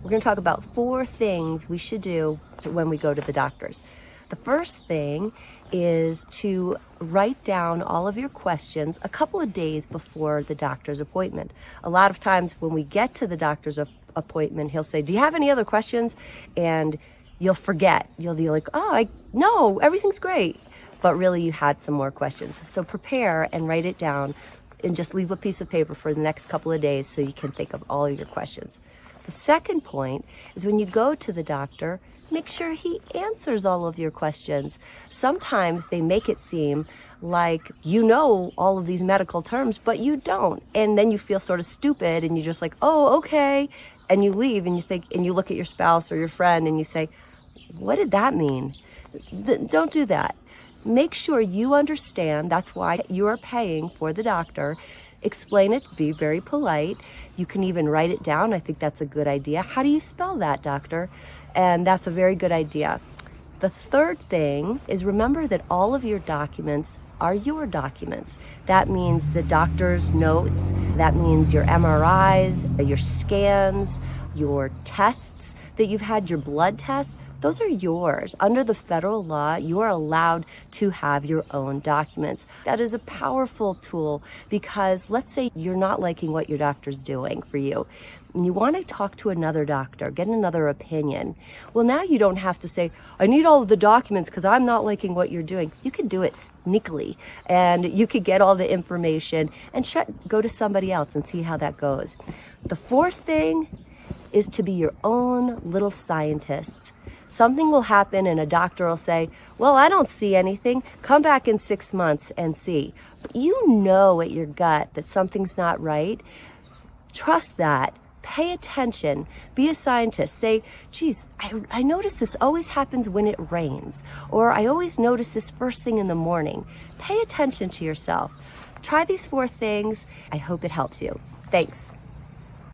we're going to talk about 4 things we should do when we go to the doctors. The first thing is to write down all of your questions a couple of days before the doctor's appointment. A lot of times when we get to the doctor's appointment, he'll say, "Do you have any other questions?" And you'll forget. You'll be like, no, everything's great. But really you had some more questions. So prepare and write it down and just leave a piece of paper for the next couple of days so you can think of all of your questions. The second point is when you go to the doctor, make sure he answers all of your questions. Sometimes they make it seem like you know all of these medical terms, but you don't. And then you feel sort of stupid and you're just like, oh, okay. And you leave and you think, and you look at your spouse or your friend and you say, what did that mean? Don't do that. Make sure you understand. That's why you are paying for the doctor. Explain it, be very polite. You can even write it down. I think that's a good idea. How do you spell that, doctor? And that's a very good idea. The third thing is remember that all of your documents are your documents. That means the doctor's notes, that means your MRIs, your scans, your tests that you've had, your blood tests. Those are yours. Under the federal law, you are allowed to have your own documents. That is a powerful tool because let's say you're not liking what your doctor's doing for you and you want to talk to another doctor, get another opinion. Well, now you don't have to say, I need all of the documents because I'm not liking what you're doing. You can do it sneakily and you could get all the information and go to somebody else and see how that goes. The fourth thing is to be your own little scientists. Something will happen and a doctor will say, well, I don't see anything. Come back in 6 months and see. But you know at your gut that something's not right. Trust that. Pay attention. Be a scientist. Say, geez, I notice this always happens when it rains. Or I always notice this first thing in the morning. Pay attention to yourself. Try these 4 things. I hope it helps you. Thanks.